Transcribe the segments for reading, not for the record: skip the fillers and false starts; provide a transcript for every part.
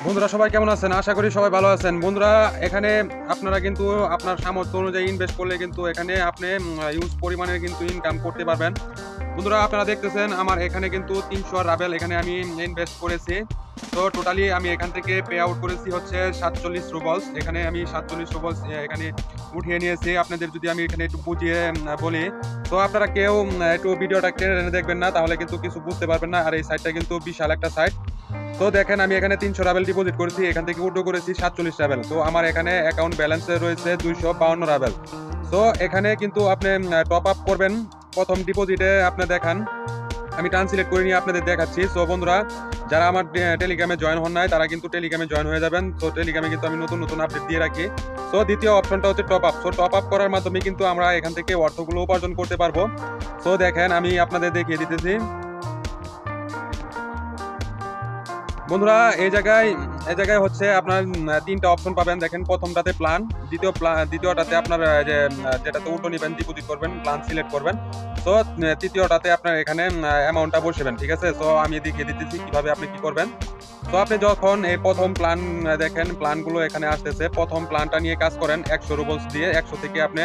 বন্ধুরা সবাই কেমন আছেন? আশা করি সবাই ভালো আছেন। বন্ধুরা এখানে আপনারা কিন্তু আপনার সামর্থ্য অনুযায়ী ইনভেস্ট করলে কিন্তু এখানে আপনি ইউজ পরিমাণের কিন্তু ইনকাম করতে পারবেন। বন্ধুরা আপনারা দেখতেছেন আমার এখানে কিন্তু ৩০০ রাবেল এখানে আমি ইনভেস্ট করেছি। তো টোটালি আমি এখান থেকে পে আউট করেছি হচ্ছে ৪৭ রুবলস। এখানে আমি ৪৭ রুবলস এখানে উঠিয়ে নিয়েছি। আপনাদের যদি আমি এখানে একটু বুঝিয়ে বলি, তো আপনারা কেউ একটু ভিডিওটা টেনে দেখবেন না, তাহলে কিন্তু কিছু বুঝতে পারবেন না। আর এই সাইটটা কিন্তু বিশাল একটা সাইট। তো দেখেন আমি এখানে ৩০০ রাবেল ডিপোজিট করেছি, এখান থেকে উইথড্র করেছি ৪৭ রাবেল। তো আমার এখানে অ্যাকাউন্ট ব্যালেন্সে রয়েছে ২৫২ রাবেল। তো এখানে কিন্তু আপনি টপ আপ করবেন প্রথম ডিপোজিটে। আপনি দেখান, আমি ট্রান্সলেট করে নিয়ে আপনাদের দেখাচ্ছি। সো বন্ধুরা যারা আমার টেলিগ্রামে জয়েন হন নাই তারা কিন্তু টেলিগ্রামে জয়েন হয়ে যাবেন। তো টেলিগ্রামে কিন্তু আমি নতুন নতুন আপডেট দিয়ে রাখি। সো দ্বিতীয় অপশনটা হচ্ছে top up. So top up করার মাধ্যমে কিন্তু আমরা এখান থেকে অর্থগুলো উপার্জন করতে পারবো। সো দেখেন আমি আপনাদের দেখিয়ে দিতেছি। বন্ধুরা এই জায়গায় হচ্ছে আপনার তিনটা অপশন পাবেন। দেখেন প্রথমটাতে প্ল্যান, দ্বিতীয়টাতে আপনার যেটাতে উঠো নেবেন ডিপোজিট করবেন, প্ল্যান সিলেক্ট করবেন। তো তৃতীয়টাতে আপনার এখানে অ্যামাউন্টটা বসেবেন, ঠিক আছে। তো আমি দেখিয়ে দিতেছি কিভাবে আপনি কি করবেন। তো আপনি যখন এই প্রথম প্ল্যান দেখেন, প্ল্যানগুলো এখানে আসতেছে, প্রথম প্ল্যানটা নিয়ে কাজ করেন ১০০ রুবলস দিয়ে। ১০০ থেকে আপনি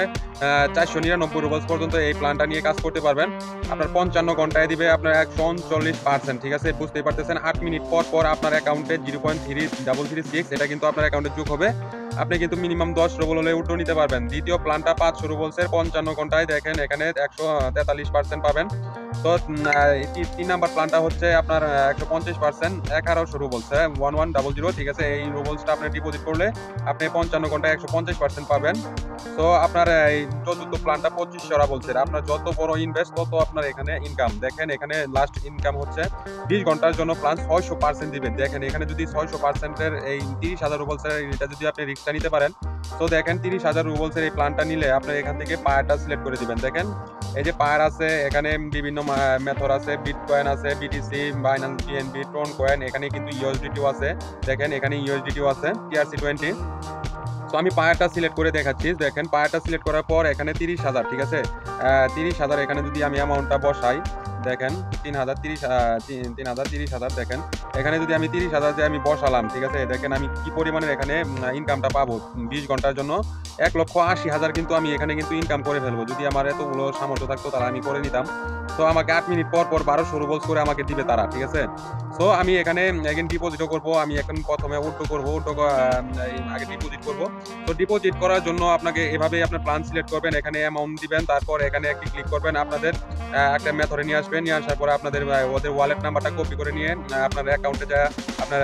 ৪৯৯ রুবলস পর্যন্ত এই প্ল্যানটা নিয়ে কাজ করতে পারবেন। আপনার ৫৫ ঘন্টায় দিবে আপনার ১৩৯%, ঠিক আছে। বুঝতেই পারতেছেন ৮ মিনিট পর পর আপনার অ্যাকাউন্টে 0.3336 এটা কিন্তু আপনার অ্যাকাউন্টে যোগ হবে। আপনি কিন্তু মিনিমাম ১০ রুবল হলে উঠো নিতে পারবেন। দ্বিতীয় প্ল্যানটা ৫০০ রুবলসের ৫৫ ঘন্টায় দেখেন এখানে ১৪৩% পাবেন। তো ৩ নাম্বার প্ল্যানটা হচ্ছে আপনার ১৫০%, ১১০০ রুবলস, 1100, ঠিক আছে। এই রুবলসটা আপনি ডিপোজিট করলে আপনি ৫৫ ঘন্টায় ১৫০% পাবেন। তো আপনার এই চতুর্থ প্ল্যানটা ২৫০০ রুবলসের। আপনার যত বড় ইনভেস্ট তত আপনার এখানে ইনকাম। দেখেন এখানে লাস্ট ইনকাম হচ্ছে ২০ ঘন্টার জন্য প্ল্যান ৬০০% দিবেন। দেখেন এখানে যদি ৬০০%-এর এই ৩০,০০০ রুবলসের এটা যদি আপনি রিস্কটা নিতে পারেন, তো দেখেন ৩০,০০০ রুবলসের এই প্ল্যানটা নিলে আপনার এখান থেকে পায়ারটা সিলেক্ট করে দিবেন। দেখেন এই যে পায়ার আছে, এখানে বিভিন্ন মেথড আছে, বিটকয়েন আছে, BTC, Binance BNB, tone coin, এখানে কিন্তু ইউএসডিটিও আছে। দেখেন এখানে ইউএসডিটিও আছে, TRC20। তো আমি পায়ারটা সিলেক্ট করে দেখাচ্ছি। দেখেন পায়ারটা সিলেক্ট করার পর এখানে ৩০,০০০, ঠিক আছে। ৩০,০০০ এখানে যদি আমি অ্যামাউন্টটা বসাই, দেখেন ৩০০০, ৩০০০, দেখেন এখানে যদি আমি ৩০,০০০ যে আমি বসালাম, ঠিক আছে। দেখেন আমি কি পরিমাণের এখানে ইনকামটা পাবো ২০ ঘন্টার জন্য। ১,৮০,০০০ কিন্তু আমি এখানে কিন্তু ইনকাম করে ফেলবো। যদি আমার এতগুলো সামর্থ্য থাকতো তাহলে আমি করে নিতাম। তো আমাকে ৮ মিনিট পর পর ১২০০ রুবলস করে আমাকে দিবে তারা, ঠিক আছে। সো আমি এখানে এখন ডিপোজিটও করবো। আমি এখন প্রথমে উইথড্র করবো, আগে ডিপোজিট করবো। তো ডিপোজিট করার জন্য আপনাকে এভাবে আপনার প্ল্যান সিলেক্ট করবেন, এখানে অ্যামাউন্ট দিবেন, তারপর এখানে একটি ক্লিক করবেন। আপনাদের একটা মেথডে নিয়ে আসবেন, নিয়ে আসার পরে আপনাদের ওদের ওয়ালেট নাম্বারটা কপি করে নিয়ে আপনার অ্যাকাউন্টে যা আপনার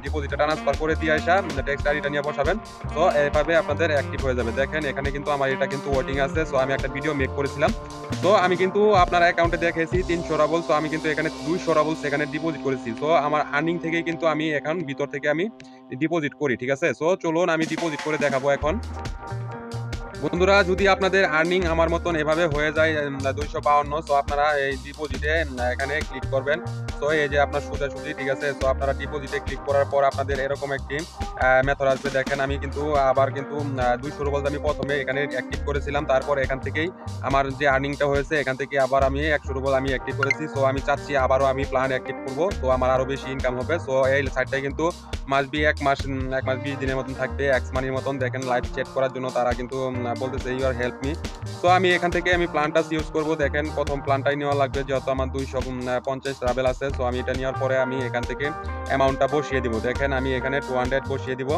ডিপোজিটটা ট্রান্সফার করে দিয়ে আসা টেক্সট আইডিটা নিয়ে বসাবেন। তো এভাবে আপনাদের অ্যাক্টিভ হয়ে যাবে। দেখেন এখানে কিন্তু আমার এটা কিন্তু ওয়েটিং আছে। সো আমি একটা ভিডিও মেক করেছিলাম। তো আমি কিন্তু আপনার অ্যাকাউন্টে দেখেছি ৩০০ রাবলস। তো আমি কিন্তু এখানে ২০০ রাবলস এখানে ডিপোজিট করেছি। তো আমার আর্নিং থেকেই কিন্তু আমি এখন ভিতর থেকে আমি ডিপোজিট করি, ঠিক আছে। সো চলুন আমি ডিপোজিট করে দেখাবো এখন। বন্ধুরা যদি আপনাদের আর্নিং আমার মতন এভাবে হয়ে যায় ২৫২, সো আপনারা এই ডিপোজিটে এখানে ক্লিক করবেন। তো এই যে আপনার সোজাসুজি, ঠিক আছে। সো আপনারা ডিপোজিটে ক্লিক করার পর আপনাদের এরকম একটি মেথড আসবে। দেখেন আমি কিন্তু আবার কিন্তু ২০০ রুবলস আমি প্রথমে এখানে অ্যাক্টিভ করেছিলাম। তারপর এখান থেকেই আমার যে আর্নিংটা হয়েছে এখান থেকে আবার আমি ১০০ রুবল আমি অ্যাক্টিভ করেছি। সো আমি চাচ্ছি আবারও আমি প্ল্যান অ্যাক্টিভ করবো, তো আমার আরও বেশি ইনকাম হবে। সো এই সাইটটাই কিন্তু মাস বি ১ মাস ২০ দিনের মতন থাকবে, এক্স মানির মতন। দেখেন লাইভ চ্যাট করার জন্য তারা কিন্তু বলতেছে ইউ আর হেল্প মি। তো আমি এখান থেকে আমি প্ল্যানটা ইউজ করবো। দেখেন প্রথম প্ল্যানটাই নেওয়া লাগবে, যেহেতু আমার ২৫০ রাবেল আছে। সো আমি এটা নেওয়ার পরে আমি এখান থেকে অ্যামাউন্টটা বসিয়ে দিব। দেখেন আমি এখানে 200 বসিয়ে দিব।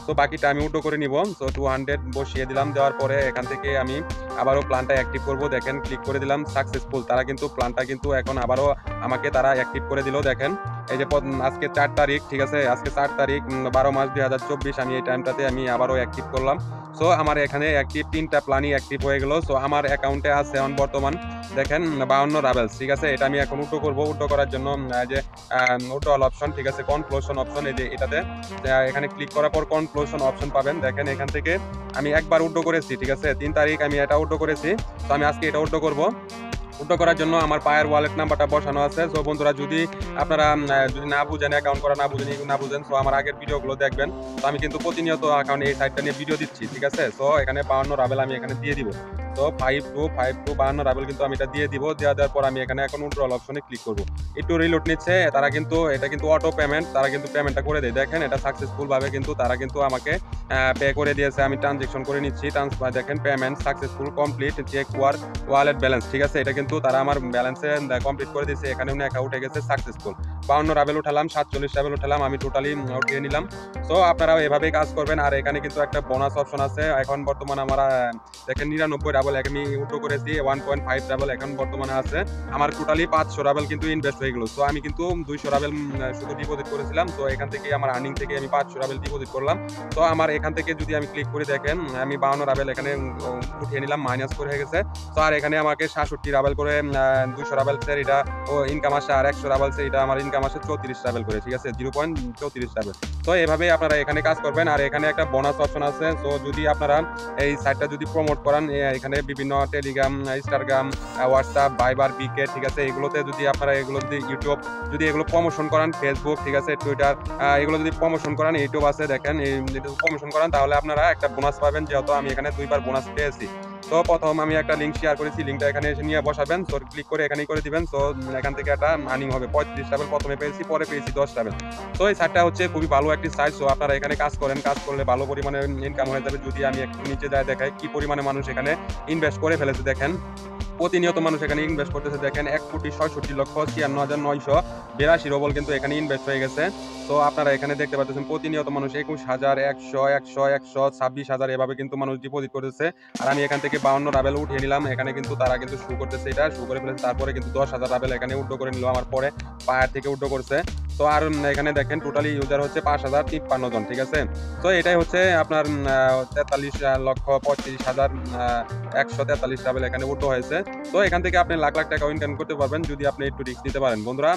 তো বাকিটা আমি উল্টো করে নিব। সো 200 বসিয়ে দিলাম, দেওয়ার পরে এখান থেকে আমি আবারও প্ল্যানটা অ্যাক্টিভ করব। দেখেন ক্লিক করে দিলাম, সাকসেসফুল। তারা কিন্তু প্ল্যানটা কিন্তু এখন আবারও আমাকে তারা অ্যাক্টিভ করে দিল। দেখেন এই যে আজকে ৪ তারিখ, ঠিক আছে। আজকে ৪ তারিখ ১২ মাস ২০২৪। আমি এই টাইমটাতে আমি আবারও অ্যাক্টিভ করলাম। সো আমার এখানে অ্যাক্টিভ 3টা প্ল্যানই অ্যাক্টিভ হয়ে গেল। সো আমার অ্যাকাউন্টে আছে এখন বর্তমান দেখেন 52 রাবেলস, ঠিক আছে। এটা আমি এখন উল্টো করব। উল্টো করার জন্য যে উল্টো অল অপশন, ঠিক আছে, কনক্লুশন অপশন, এই যে এটাতে এখানে ক্লিক করার পর কনক্লুশন অপশন পাবেন। দেখেন এখান থেকে আমি একবার উল্টো করেছি, ঠিক আছে। ৩ তারিখ আমি এটা উল্টো করেছি। তো আমি আজকে এটা উল্টো করব। উল্টো করার জন্য আমার পায়ের ওয়ালেট নাম্বারটা বসানো আছে। সো বন্ধুরা যদি আপনারা যদি না বুঝেন, অ্যাকাউন্ট করা না বুঝেন, সো আমার আগের ভিডিওগুলো দেখবেন। তো আমি কিন্তু প্রতিনিয়ত অ্যাকাউন্ট এই সাইটটা নিয়ে ভিডিও দিচ্ছি, ঠিক আছে। সো এখানে 52 রাবেল আমি এখানে দিয়ে দিব। তো 5252 রাবেল কিন্তু আমি এটা দিয়ে দিব। দেওয়ার পর আমি এখানে এখন উইথড্রল অপশনে ক্লিক করব। একটু রিলোড নিচ্ছে, তারা কিন্তু এটা কিন্তু অটো পেমেন্ট, তারা কিন্তু পেমেন্টটা করে দেয়। দেখেন এটা সাকসেসফুল ভাবে কিন্তু তারা কিন্তু আমাকে পে করে দিয়েছে। আমি ট্রানজেকশন করে নিচ্ছি, ট্রান্সফার দেখেন payment successful complete check wallet balance, ঠিক আছে। এটা কিন্তু তারা আমার ব্যালেন্সে কমপ্লিট করে দিয়েছে, এখানে লেখা উঠে গেছে সাকসেসফুল। 52 রাবেল উঠালাম, 47 রাবেল উঠালাম, আমি টোটালি উঠিয়ে নিলাম। সো আপনারাও এভাবেই কাজ করবেন। আর এখানে কিন্তু একটা বোনাস অপশন আছে, এখন বর্তমানে আমরা দেখেন 99 রাবেল আমি উঠো করেছি, 1.5 রাবেল এখন বর্তমানে আছে। আমার টোটালি 500 রাবেল কিন্তু ইনভেস্ট হয়ে গেল। সো আমি কিন্তু 200 রাবেল শুধু ডিপোজিট করেছিলাম। তো এখান থেকে আমার আর্নিং থেকে আমি 500 রাবেল ডিপোজিট করলাম। তো আমার এখান থেকে যদি আমি ক্লিক করে দেখেন আমি 52 রাবেল এখানে উঠিয়ে নিলাম, মাইনাস করে হয়ে গেছে। তো আর এখানে আমাকে 66 রাবেল করে 200 রাবেল স্যার এটা ও ইনকাম আসে, আর 100 রাবেল স্যার এটা আমার ইনকাম আসে 34 রাবেল করে, ঠিক আছে, 0.34 রাবেল। তো এভাবেই আপনারা এখানে কাজ করবেন। আর এখানে একটা বোনাস অপশন আছে। তো যদি আপনারা এই সাইটটা যদি প্রমোট করেন, এখানে বিভিন্ন টেলিগ্রাম, ইনস্টাগ্রাম, হোয়াটসঅ্যাপ, ভাইবার, বিকে, ঠিক আছে, এগুলোতে যদি আপনারা এগুলো যদি ইউটিউব যদি এগুলো প্রমোশন করেন, ফেসবুক, ঠিক আছে, টুইটার, এগুলো যদি প্রমোশন করেন, ইউটিউব আছে দেখেন, এই প্রমোশন করেন তাহলে আপনারা একটা বোনাস পাবেন। যেহেতু আমি এখানে 2বার বোনাস পেয়েছি। তো প্রথম আমি একটা লিঙ্ক শেয়ার করেছি, লিঙ্কটা এখানে এসে নিয়ে বসাবেন। তো ক্লিক করে এখানেই করে দিবেন। তো এখান থেকে একটা আর্নিং হবে 35 রাবেল প্রথমে পেয়েছি, পরে পেয়েছি 10 রাবেল। তো এই সাইটটা হচ্ছে খুবই ভালো একটি সাইট। সো আপনারা এখানে কাজ করেন, কাজ করলে ভালো পরিমাণে ইনকাম হয়ে যাবে। যদি আমি একটু নিচে যায় দেখাই কি পরিমাণে মানুষ এখানে ইনভেস্ট করে ফেলেছে, দেখেন প্রতিনিয়ত মানুষ এখানে ইনভেস্ট করতেছে। দেখেন 1,66,96,982 রুবল কিন্তু এখানে ইনভেস্ট হয়ে গেছে। তো আপনারা এখানে দেখতে পাচ্ছেন প্রতিনিয়ত মানুষ 21,000, 100, 100, 100, 26,000 এভাবে কিন্তু মানুষ ডিপোজিট করতেছে। আর আমি এখান থেকে 52 রাবেল উঠিয়ে নিলাম। এখানে কিন্তু তারা কিন্তু শু করতেছে, এটা শু করে ফেলেছে। তারপরে কিন্তু 10,000 রাবেল এখানে উইথড্র করে নিল আমার পরে, পায়ার থেকে উইথড্র করছে। তো আর এখানে দেখেন টোটালি ইউজার হচ্ছে 5,053 জন, ঠিক আছে। তো এটাই হচ্ছে আপনার 43,35,143 রাবেল এখানে উইথড্র হয়েছে। তো এখান থেকে আপনি লাখ লাখ টাকা ইনকাম করতে পারবেন যদি আপনি একটু রিস্ক নিতে পারেন বন্ধুরা।